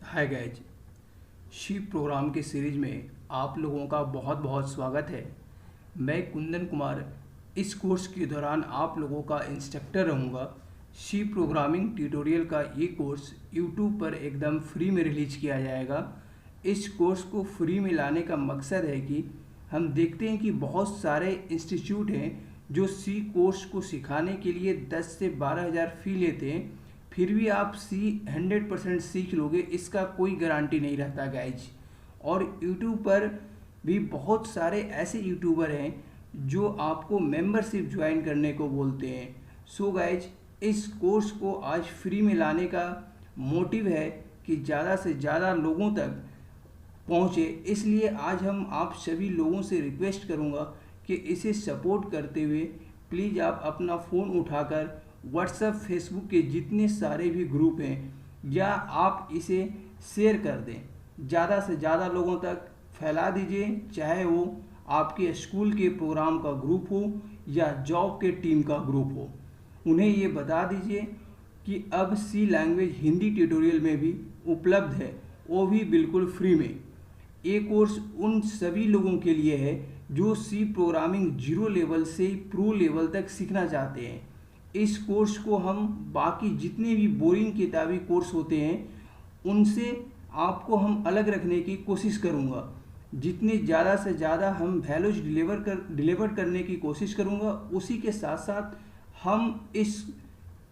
Hi guys. She programme के series में आप लोगों का बहुत बहुत स्वागत है। मैं कुंदन कुमार इस कोर्स के दौरान आप लोगों का इंस्ट्रक्टर रहूँगा। शी प्रोग्रामिंग ट्यूटोरियल का ये कोर्स यूट्यूब पर एकदम फ्री में रिलीज किया जाएगा। इस कोर्स को फ्री में लाने का मकसद है कि हम देखते हैं कि बहुत सारे इंस्टीट्यूट हैं जो सी कोर्स को सिखाने के लिए 10 से 12 हज़ार फ़ी लेते हैं, फिर भी आप सी 100% सीख लोगे, इसका कोई गारंटी नहीं रहता गाइज। और यूट्यूब पर भी बहुत सारे ऐसे यूट्यूबर हैं जो आपको मेंबरशिप ज्वाइन करने को बोलते हैं। सो गाइज, इस कोर्स को आज फ्री में लाने का मोटिव है कि ज़्यादा से ज़्यादा लोगों तक पहुँचे। इसलिए आज हम आप सभी लोगों से रिक्वेस्ट करूँगा कि इसे सपोर्ट करते हुए प्लीज़ आप अपना फ़ोन उठाकर व्हाट्सएप फेसबुक के जितने सारे भी ग्रुप हैं या आप इसे शेयर कर दें, ज़्यादा से ज़्यादा लोगों तक फैला दीजिए। चाहे वो आपके स्कूल के प्रोग्राम का ग्रुप हो या जॉब के टीम का ग्रुप हो, उन्हें ये बता दीजिए कि अब सी लैंग्वेज हिंदी ट्यूटोरियल में भी उपलब्ध है, वो भी बिल्कुल फ्री में। ये कोर्स उन सभी लोगों के लिए है जो सी प्रोग्रामिंग जीरो लेवल से प्रो लेवल तक सीखना चाहते हैं। इस कोर्स को हम बाकी जितने भी बोरिंग किताबी कोर्स होते हैं उनसे आपको हम अलग रखने की कोशिश करूँगा। जितने ज़्यादा से ज़्यादा हम वैल्यूज डिलीवर करने की कोशिश करूँगा, उसी के साथ साथ हम इस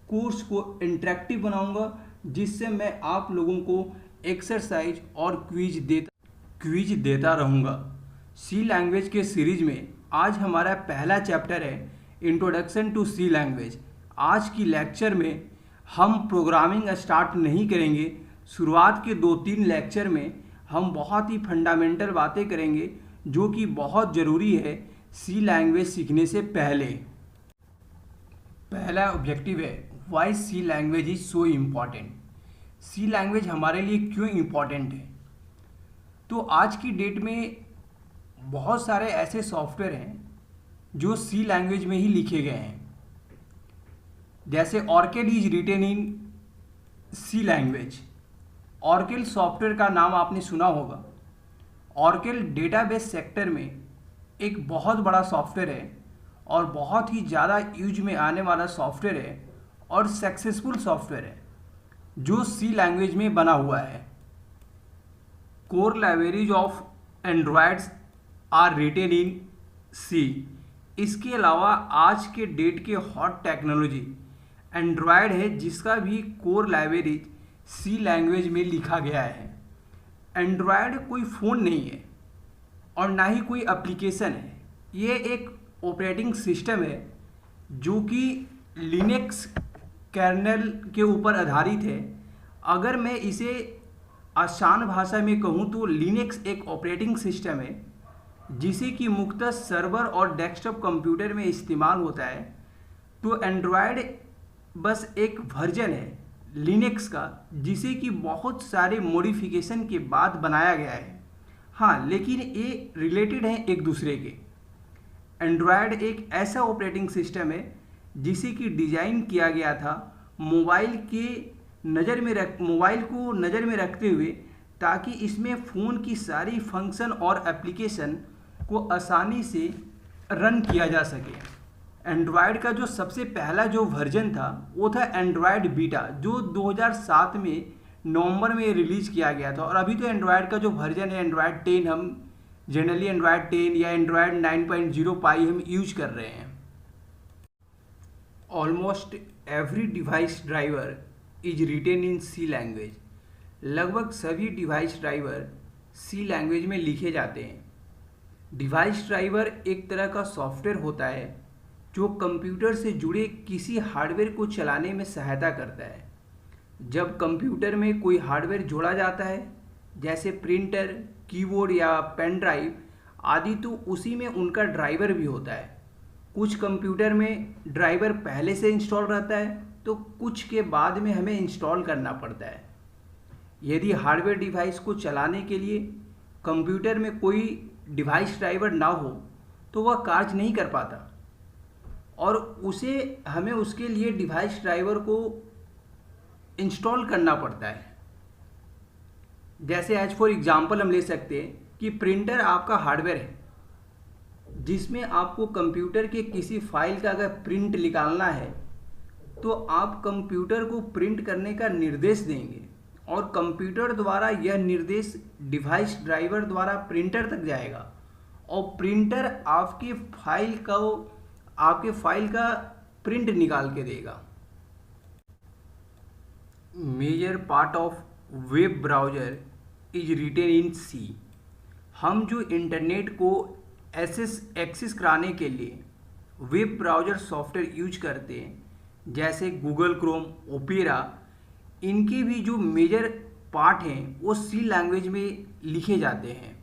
कोर्स को इंटरेक्टिव बनाऊँगा, जिससे मैं आप लोगों को एक्सरसाइज और क्विज देता रहूँगा। सी लैंग्वेज के सीरीज में आज हमारा पहला चैप्टर है इंट्रोडक्शन टू सी लैंग्वेज। आज की लेक्चर में हम प्रोग्रामिंग स्टार्ट नहीं करेंगे। शुरुआत के 2-3 लेक्चर में हम बहुत ही फंडामेंटल बातें करेंगे जो कि बहुत ज़रूरी है सी लैंग्वेज सीखने से पहले। पहला ऑब्जेक्टिव है why C language is so important. C language हमारे लिए क्यों इम्पॉर्टेंट है? तो आज की डेट में बहुत सारे ऐसे सॉफ्टवेयर हैं जो सी लैंग्वेज में ही लिखे गए हैं। जैसे Orchid is written in C language. Orchid software का नाम आपने सुना होगा। ऑर्किड डेटाबेस सेक्टर में एक बहुत बड़ा सॉफ्टवेयर है और बहुत ही ज़्यादा यूज में आने वाला सॉफ्टवेयर है और सक्सेसफुल सॉफ्टवेयर है जो सी लैंग्वेज में बना हुआ है। Core libraries of Androids are written in C. इसके अलावा आज के डेट के हॉट टेक्नोलॉजी एंड्रॉयड है, जिसका भी कोर लाइब्रेरी सी लैंग्वेज में लिखा गया है। एंड्रॉयड कोई फ़ोन नहीं है और ना ही कोई एप्लीकेशन है, ये एक ऑपरेटिंग सिस्टम है जो कि लिनक्स कर्नेल के ऊपर आधारित है। अगर मैं इसे आसान भाषा में कहूँ तो लिनक्स एक ऑपरेटिंग सिस्टम है जिसे कि मुख्यतः सर्वर और डेस्कटॉप कंप्यूटर में इस्तेमाल होता है। तो एंड्रॉयड बस एक वर्जन है लिनक्स का जिसे कि बहुत सारे मॉडिफिकेशन के बाद बनाया गया है। हाँ, लेकिन ये रिलेटेड हैं एक दूसरे के। एंड्रॉयड एक ऐसा ऑपरेटिंग सिस्टम है जिसे कि डिज़ाइन किया गया था मोबाइल को नज़र में रखते हुए, ताकि इसमें फ़ोन की सारी फंक्शन और एप्लीकेशन को आसानी से रन किया जा सके। एंड्रॉयड का जो सबसे पहला जो वर्जन था वो था एंड्रॉयड बीटा, जो 2007 में नवंबर में रिलीज़ किया गया था। और अभी तो एंड्रॉयड का जो वर्जन है एंड्रॉयड 10, हम जनरली एंड्रॉयड 10 या एंड्रॉयड 9.0 पाई हम यूज कर रहे हैं। Almost every device driver is written in C language. लगभग सभी डिवाइस ड्राइवर सी लैंग्वेज में लिखे जाते हैं। डिवाइस ड्राइवर एक तरह का सॉफ्टवेयर होता है जो कंप्यूटर से जुड़े किसी हार्डवेयर को चलाने में सहायता करता है। जब कंप्यूटर में कोई हार्डवेयर जोड़ा जाता है, जैसे प्रिंटर, कीबोर्ड या पेन ड्राइव आदि, तो उसी में उनका ड्राइवर भी होता है। कुछ कंप्यूटर में ड्राइवर पहले से इंस्टॉल रहता है तो कुछ के बाद में हमें इंस्टॉल करना पड़ता है। यदि हार्डवेयर डिवाइस को चलाने के लिए कंप्यूटर में कोई डिवाइस ड्राइवर ना हो तो वह कार्य नहीं कर पाता और हमें उसके लिए डिवाइस ड्राइवर को इंस्टॉल करना पड़ता है। जैसे एज फॉर एग्जांपल हम ले सकते हैं कि प्रिंटर आपका हार्डवेयर है, जिसमें आपको कंप्यूटर के किसी फाइल का अगर प्रिंट निकालना है तो आप कंप्यूटर को प्रिंट करने का निर्देश देंगे और कंप्यूटर द्वारा यह निर्देश डिवाइस ड्राइवर द्वारा प्रिंटर तक जाएगा और प्रिंटर आपके फाइल का प्रिंट निकाल के देगा। Major part of web browser is written in C. हम जो इंटरनेट को एक्सेस कराने के लिए वेब ब्राउज़र सॉफ्टवेयर यूज करते हैं, जैसे गूगल क्रोम, ओपेरा, इनके भी जो मेजर पार्ट हैं वो सी लैंग्वेज में लिखे जाते हैं।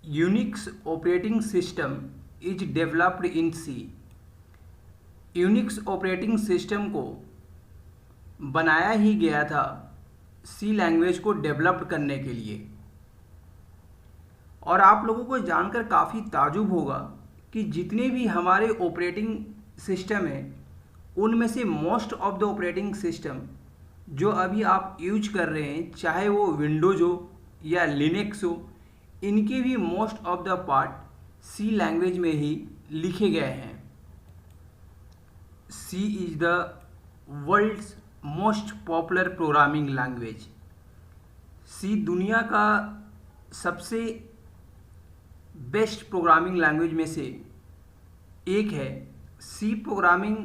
Unix operating system is developed in C. Unix operating system को बनाया ही गया था सी लैंग्वेज को डेवलप करने के लिए। और आप लोगों को जानकर काफ़ी ताजुब होगा कि जितने भी हमारे ऑपरेटिंग सिस्टम हैं उनमें से most of the operating system जो अभी आप यूज कर रहे हैं, चाहे वो विंडोज़ हो या लिनक्स हो, इनके भी most of the part C language में ही लिखे गए हैं। C is the world's most popular programming language. C दुनिया का सबसे बेस्ट प्रोग्रामिंग लैंग्वेज में से एक है। सी प्रोग्रामिंग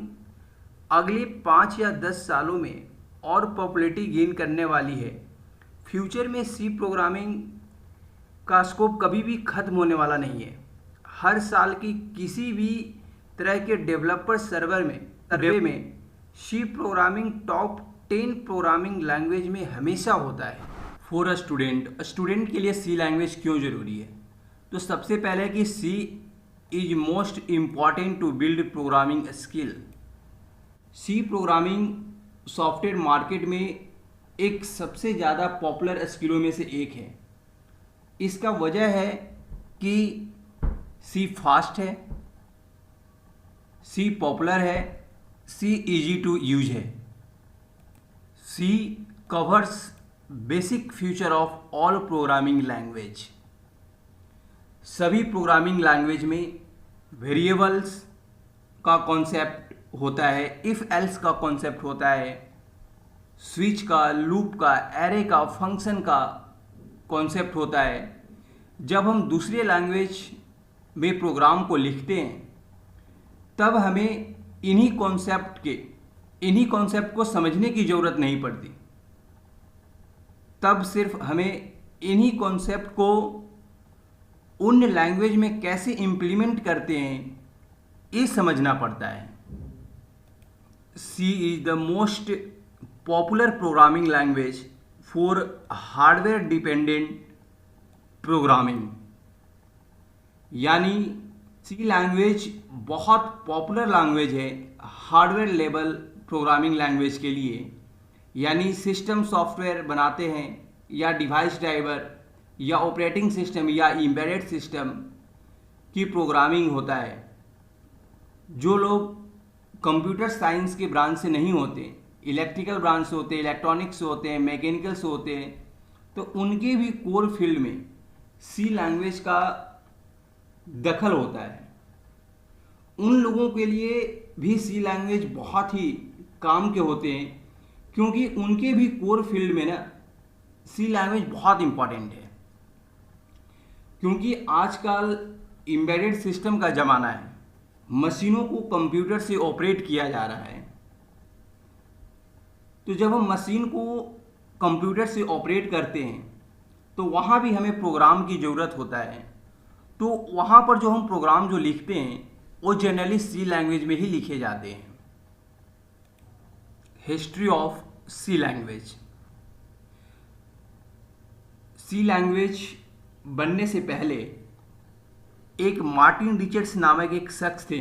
अगले 5 या 10 सालों में और पॉपुलैरिटी गेन करने वाली है। फ्यूचर में सी प्रोग्रामिंग का स्कोप कभी भी ख़त्म होने वाला नहीं है। हर साल की किसी भी तरह के डेवलपर सर्वे में C programming top 10 programming language में हमेशा होता है। फॉर अ स्टूडेंट के लिए सी लैंग्वेज क्यों ज़रूरी है? तो सबसे पहले कि C is most important to build programming skill. C programming software market में एक सबसे ज़्यादा पॉपुलर स्किलों में से एक है। इसका वजह है कि सी फास्ट है, सी पॉपुलर है, सी इजी टू यूज है। C covers basic feature of all programming language. सभी प्रोग्रामिंग लैंग्वेज में वेरिएबल्स का कॉन्सेप्ट होता है, इफ़ एल्स का कॉन्सेप्ट होता है, स्विच का, लूप का, एरे का, फंक्शन का कॉन्सेप्ट होता है। जब हम दूसरे लैंग्वेज में प्रोग्राम को लिखते हैं तब हमें इन्हीं कॉन्सेप्ट को समझने की ज़रूरत नहीं पड़ती। तब सिर्फ हमें इन्हीं कॉन्सेप्ट को उन लैंग्वेज में कैसे इम्प्लीमेंट करते हैं ये समझना पड़ता है। C is the most popular programming language for hardware dependent programming. यानी सी लैंग्वेज बहुत पॉपुलर लैंग्वेज है हार्डवेयर लेवल प्रोग्रामिंग लैंग्वेज के लिए। यानी सिस्टम सॉफ्टवेयर बनाते हैं या डिवाइस ड्राइवर या ऑपरेटिंग सिस्टम या एम्बेडेड सिस्टम की प्रोग्रामिंग होता है। जो लोग कंप्यूटर साइंस के ब्रांच से नहीं होते, इलेक्ट्रिकल ब्रांच से होते, इलेक्ट्रॉनिक्स से होते हैं, मैकेनिकल से होते हैं, तो उनके भी कोर फील्ड में सी लैंग्वेज का दखल होता है। उन लोगों के लिए भी सी लैंग्वेज बहुत ही काम के होते हैं, क्योंकि उनके भी कोर फील्ड में ना सी लैंग्वेज बहुत इम्पॉर्टेंट है। क्योंकि आजकल एम्बेडेड सिस्टम का ज़माना है, मशीनों को कंप्यूटर से ऑपरेट किया जा रहा है। तो जब हम मशीन को कंप्यूटर से ऑपरेट करते हैं तो वहाँ भी हमें प्रोग्राम की ज़रूरत होता है। तो वहाँ पर जो हम प्रोग्राम जो लिखते हैं वो जनरली सी लैंग्वेज में ही लिखे जाते हैं। History of C language. C language बनने से पहले एक मार्टिन रिचर्ड्स नामक एक शख्स थे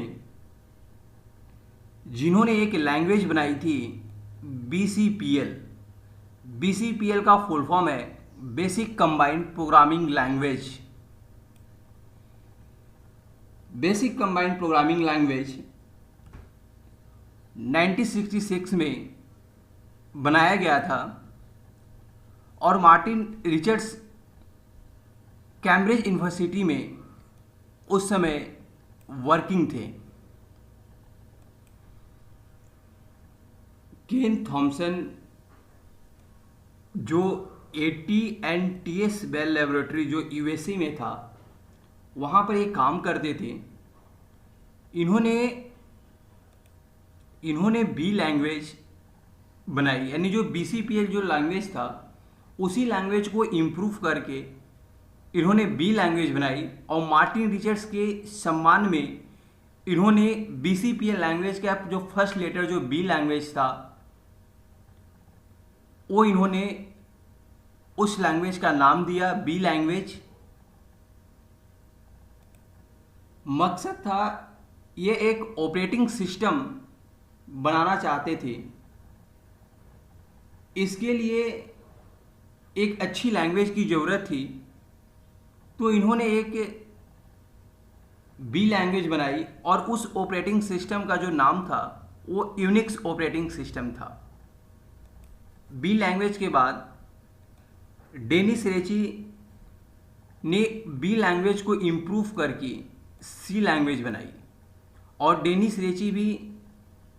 जिन्होंने एक लैंग्वेज बनाई थी BCPL। BCPL का फुल फॉर्म है basic combined programming language. Basic combined programming language 1966 में बनाया गया था और मार्टिन रिचर्ड्स कैम्ब्रिज यूनिवर्सिटी में उस समय वर्किंग थे। केन थॉमसन जो AT&TS बेल लेबोरेटरी जो USA में था, वहाँ पर एक काम करते थे। इन्होंने बी लैंग्वेज बनाई, यानी जो BCPL जो लैंग्वेज था उसी लैंग्वेज को इम्प्रूव करके इन्होंने बी लैंग्वेज बनाई, और मार्टिन रिचर्ड्स के सम्मान में इन्होंने BCPL लैंग्वेज का जो फर्स्ट लेटर जो बी लैंग्वेज था वो इन्होंने उस लैंग्वेज का नाम दिया बी लैंग्वेज। मकसद था ये एक ऑपरेटिंग सिस्टम बनाना चाहते थे, इसके लिए एक अच्छी लैंग्वेज की ज़रूरत थी, तो इन्होंने एक बी लैंग्वेज बनाई और उस ऑपरेटिंग सिस्टम का जो नाम था वो यूनिक्स ऑपरेटिंग सिस्टम था। बी लैंग्वेज के बाद डेनिस रेची ने बी लैंग्वेज को इम्प्रूव करके सी लैंग्वेज बनाई, और डेनिस रेची भी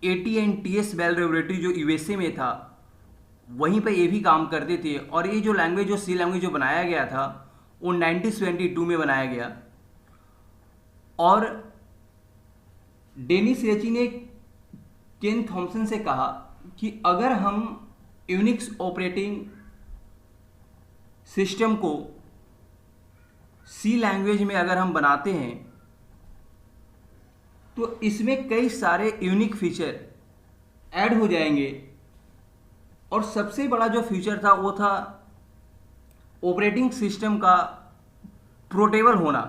AT&TS बेल लेबोरेटरी जो USA में था वहीं पर ये भी काम करते थे। और ये जो लैंग्वेज जो सी लैंग्वेज जो बनाया गया था वो 1972 में बनाया गया। और डेनिस रेची ने केन थॉमसन से कहा कि अगर हम यूनिक्स ऑपरेटिंग सिस्टम को सी लैंग्वेज में अगर हम बनाते हैं तो इसमें कई सारे यूनिक फीचर ऐड हो जाएंगे, और सबसे बड़ा जो फीचर था वो था ऑपरेटिंग सिस्टम का पोर्टेबल होना।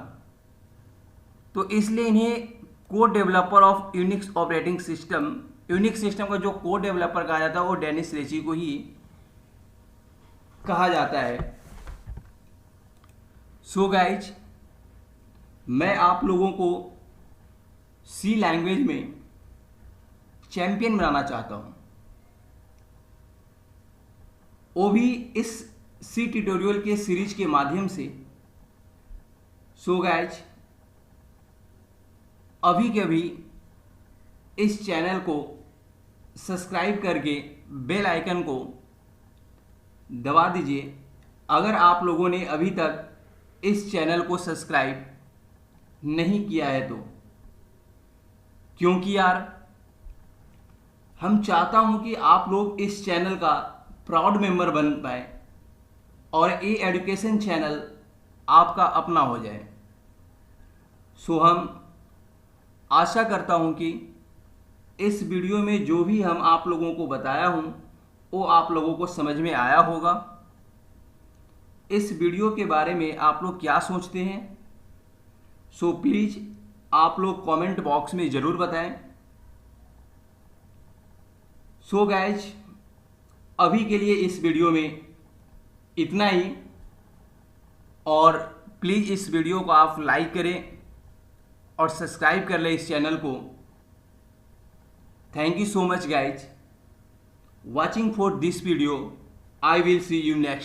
तो इसलिए इन्हें code developer of Unix operating system, Unix system का जो कोड डेवलपर कहा जाता है वो डेनिस रेची को ही कहा जाता है। सो गाइज, मैं आप लोगों को सी लैंग्वेज में चैंपियन बनाना चाहता हूं, वो भी इस सी ट्यूटोरियल के सीरीज के माध्यम से। सो गाइज, अभी के अभी इस चैनल को सब्सक्राइब करके बेल आइकन को दबा दीजिए अगर आप लोगों ने अभी तक इस चैनल को सब्सक्राइब नहीं किया है तो, क्योंकि यार हम चाहता हूं कि आप लोग इस चैनल का प्राउड मेंबर बन पाए और ये एजुकेशन चैनल आपका अपना हो जाए। सो हम आशा करता हूं कि इस वीडियो में जो भी हम आप लोगों को बताया हूं वो आप लोगों को समझ में आया होगा। इस वीडियो के बारे में आप लोग क्या सोचते हैं, सो प्लीज़ आप लोग कमेंट बॉक्स में ज़रूर बताएं। सो गाइज, अभी के लिए इस वीडियो में इतना ही, और प्लीज़ इस वीडियो को आप लाइक करें और सब्सक्राइब कर लें इस चैनल को। Thank you so much guys watching for this video. I will see you next.